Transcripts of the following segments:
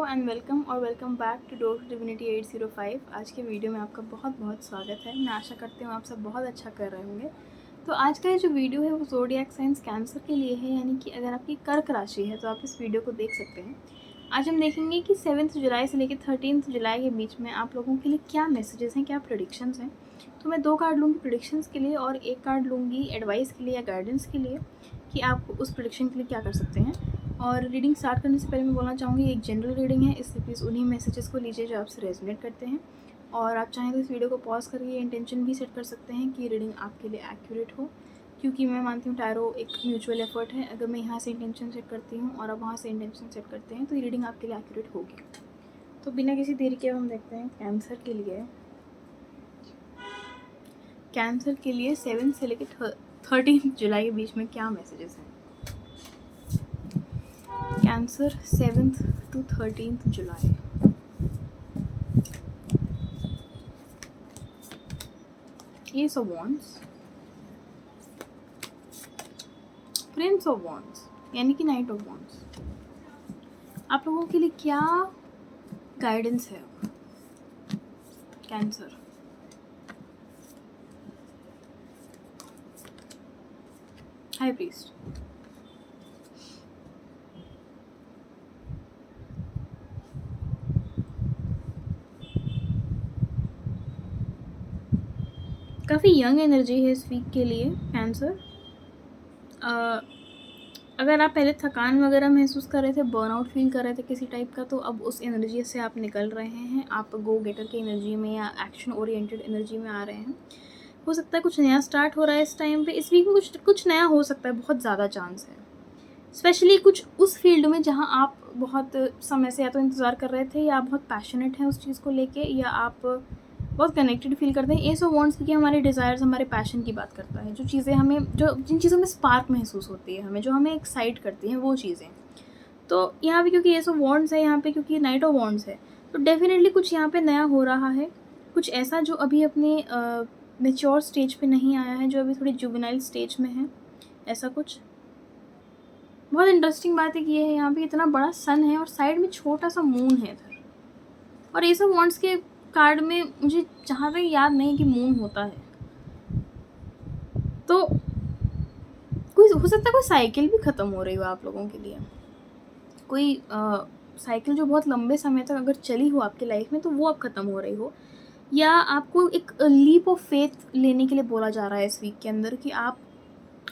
Hello and welcome back to door divinity 805। आज के video में आपका बहुत बहुत स्वागत है। मैं आशा करती हूँ आप सब बहुत अच्छा कर रहे होंगे। तो आज का ये जो वीडियो है वो ज़ोडिएक साइंस कैंसर के लिए है, यानी कि अगर आपकी कर्क राशि है तो आप इस वीडियो को देख सकते हैं। आज हम देखेंगे कि 7 जुलाई से लेकर 13 जुलाई के बीच में आप लोगों के लिए क्या मैसेजेस हैं, क्या प्रेडिक्शंस हैं। तो मैं 2 कार्ड लूँगी प्रेडिक्शंस के लिए और 1 कार्ड लूँगी एडवाइस के लिए या गाइडेंस के लिए कि आप उस प्रेडिक्शन के लिए क्या कर सकते हैं। और रीडिंग स्टार्ट करने से पहले मैं बोलना चाहूँगी एक जनरल रीडिंग है, इसलिए प्लीज़ उन्हीं मैसेजेस को लीजिए जो आपसे रेजोनेट करते हैं। और आप चाहें तो इस वीडियो को पॉज करके इंटेंशन भी सेट कर सकते हैं कि रीडिंग आपके लिए एक्यूरेट हो, क्योंकि मैं मानती हूँ टैरो एक म्यूचुअल एफर्ट है। अगर मैं यहाँ से इंटेंशन सेट करती हूँ और आप वहाँ से इंटेंशन सेट करते हैं तो ये रीडिंग आपके लिए एक्यूरेट होगी। तो बिना किसी देरी के हम देखते हैं कैंसर के लिए 7 से लेकर 13 जुलाई के बीच में क्या मैसेजेस हैं। Cancer 7th to 13th July. S of wands, Prince of wands, यानी कि नाइट ऑफ वॉन्ड्स। आप लोगों के लिए क्या गाइडेंस है कैंसर। हाई प्रीस्ट, काफ़ी यंग एनर्जी है इस वीक के लिए कैंसर। अगर आप पहले थकान वगैरह महसूस कर रहे थे, बर्नआउट फील कर रहे थे किसी टाइप का, तो अब उस एनर्जी से आप निकल रहे हैं। आप गो गेटर की एनर्जी में या एक्शन ओरिएंटेड एनर्जी में आ रहे हैं। हो सकता है कुछ नया स्टार्ट हो रहा है इस टाइम पे। इस वीक में कुछ नया हो सकता है, बहुत ज़्यादा चांस है। स्पेशली कुछ उस फील्ड में जहाँ आप बहुत समय से या तो इंतज़ार कर रहे थे, या आप बहुत पैशनेट हैं उस चीज़ को लेके, या आप बहुत कनेक्टेड फील करते हैं। एस ऑफ वॉन्ड्स क्योंकि हमारे डिज़ायर्स, हमारे पैशन की बात करता है। जो चीज़ें हमें, जो जिन चीज़ों में स्पार्क महसूस होती है हमें, जो हमें एक्साइट करती हैं वो चीज़ें। तो यहाँ पे क्योंकि एस ऑफ वॉन्ड्स है, यहाँ पे क्योंकि नाइट ऑफ वॉन्ड्स है, तो डेफिनेटली कुछ यहाँ पे नया हो रहा है। कुछ ऐसा जो अभी अपने मेच्योर स्टेज पे नहीं आया है, जो अभी थोड़ी जुवेनाइल स्टेज में है, ऐसा कुछ। बहुत इंटरेस्टिंग बात है कि ये है यहाँ पे इतना बड़ा सन है और साइड में छोटा सा मून है इधर। और एस ऑफ वॉन्ड्स के कार्ड में मुझे जहाँ तक याद नहीं कि मून होता है। तो कोई हो सकता है कोई साइकिल भी ख़त्म हो रही हो आप लोगों के लिए। कोई साइकिल जो बहुत लंबे समय तक अगर चली हो आपकी लाइफ में, तो वो अब ख़त्म हो रही हो। या आपको एक लीप ऑफ फेथ लेने के लिए बोला जा रहा है इस वीक के अंदर कि आप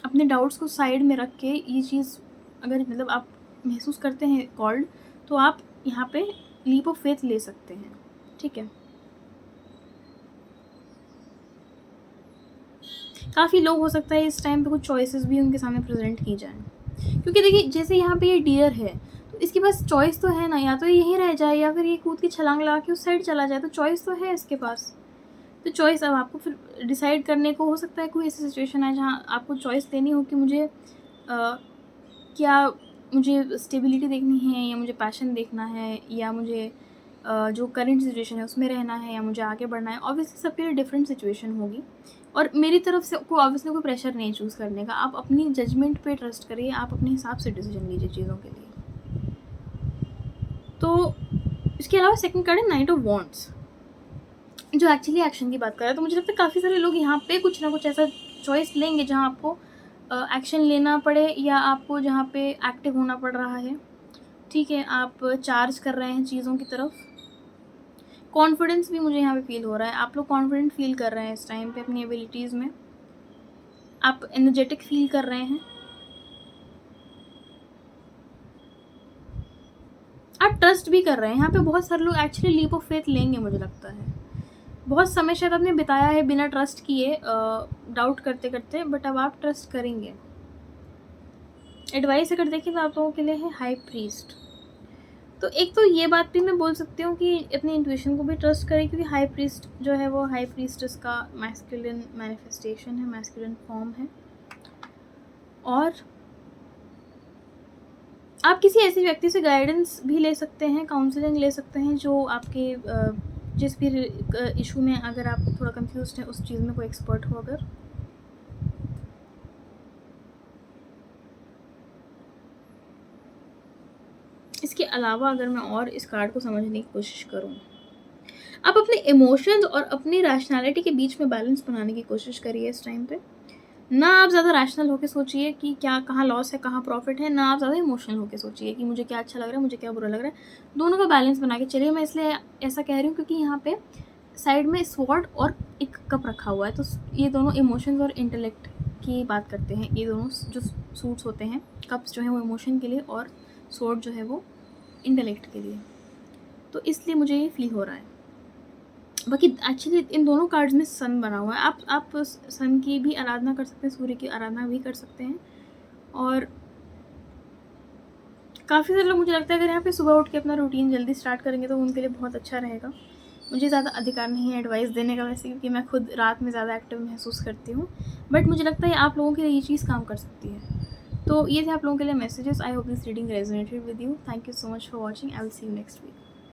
अपने डाउट्स को साइड में रख के ये चीज़, अगर मतलब आप महसूस करते हैं कॉल्ड, तो आप यहाँ पे लीप ऑफ फेथ ले सकते हैं। ठीक है, काफ़ी लोग हो सकता है इस टाइम पे कुछ चॉइसेस भी उनके सामने प्रेजेंट की जाएं, क्योंकि देखिए जैसे यहाँ पे ये डियर है, तो इसके पास चॉइस तो है ना, या तो यहीं रह जाए या फिर ये कूद के छलांग लगा के उस साइड चला जाए। तो चॉइस तो है इसके पास। तो चॉइस अब आपको फिर डिसाइड करने को, हो सकता है कोई ऐसी सिचुएशन है जहाँ आपको चॉइस लेनी हो कि मुझे क्या मुझे स्टेबिलिटी देखनी है, या मुझे पैशन देखना है, या मुझे जो करंट सिचुएशन है उसमें रहना है, या मुझे आगे बढ़ना है। ऑब्वियसली सबके लिए डिफरेंट सिचुएशन होगी, और मेरी तरफ से कोई ऑब्वियसली कोई प्रेशर नहीं चूज़ करने का। आप अपनी जजमेंट पे ट्रस्ट करिए, आप अपने हिसाब से डिसीजन लीजिए चीज़ों के लिए। तो इसके अलावा सेकंड कार्ड है नाइट ऑफ वॉन्ड्स, जो एक्चुअली एक्शन की बात कर रहा है। तो मुझे लगता है काफ़ी सारे लोग यहाँ पे कुछ ना कुछ ऐसा चॉइस लेंगे जहाँ आपको एक्शन लेना पड़े, या आपको जहाँ पे एक्टिव होना पड़ रहा है। ठीक है, आप चार्ज कर रहे हैं चीज़ों की तरफ। कॉन्फिडेंस भी मुझे यहाँ पे फील हो रहा है। आप लोग कॉन्फिडेंट फील कर रहे हैं इस टाइम पे अपनी एबिलिटीज़ में। आप एनर्जेटिक फील कर रहे हैं। आप ट्रस्ट भी कर रहे हैं। यहाँ पे बहुत सारे लोग एक्चुअली लीप ऑफ फेथ लेंगे, मुझे लगता है। बहुत समय शायद आपने बिताया है बिना ट्रस्ट किए, डाउट करते करते, बट अब आप ट्रस्ट करेंगे। एडवाइस अगर देखें तो आप लोगों के लिए है हाई प्रीस्ट। तो एक तो ये बात भी मैं बोल सकती हूँ कि अपनी इंट्यूशन को भी ट्रस्ट करें, क्योंकि हाई प्रीस्ट जो है वो हाई प्रीस्टेस का मैस्कुलिन मैनिफेस्टेशन है, मैस्कुलिन फॉर्म है। और आप किसी ऐसे व्यक्ति से गाइडेंस भी ले सकते हैं, काउंसलिंग ले सकते हैं, जो आपके जिस भी इशू में अगर आप थोड़ा कंफ्यूज हैं, उस चीज़ में कोई एक्सपर्ट हो अगर। इसके अलावा अगर मैं और इस कार्ड को समझने की कोशिश करूँ, आप अपने इमोशंस और अपनी रैशनैलिटी के बीच में बैलेंस बनाने की कोशिश करिए इस टाइम पे। ना आप ज़्यादा रैशनल होके सोचिए कि क्या कहाँ लॉस है, कहाँ प्रॉफ़िट है, ना आप ज़्यादा इमोशनल होके सोचिए कि मुझे क्या अच्छा लग रहा है, मुझे क्या बुरा लग रहा है। दोनों का बैलेंस बना के चलिए। मैं इसलिए ऐसा कह रही हूँ क्योंकि यहाँ पे साइड में स्वॉर्ड और एक कप रखा हुआ है, तो ये दोनों इमोशंस और इंटेलेक्ट की बात करते हैं। ये दोनों जो सूट्स होते हैं, कप्स जो हैं वो इमोशन के लिए और स्वॉर्ड जो है वो इंटेलेक्ट के लिए। तो इसलिए मुझे ये फ़ील हो रहा है। बाकी एक्चुअली इन दोनों कार्ड्स में सन बना हुआ है। आप सन की भी आराधना कर सकते हैं, सूर्य की आराधना भी कर सकते हैं। और काफ़ी सारे लोग, मुझे लगता है अगर यहाँ पे सुबह उठ के अपना रूटीन जल्दी स्टार्ट करेंगे तो उनके लिए बहुत अच्छा रहेगा। मुझे ज़्यादा अधिकार नहीं है एडवाइस देने का वैसे, क्योंकि मैं खुद रात में ज़्यादा एक्टिव महसूस करती हूँ, बट मुझे लगता है आप लोगों के लिए ये चीज़ काम कर सकती है। तो ये थे आप लोगों के लिए messages. I hope this reading resonated with you. Thank you so much for watching. I will see you next week.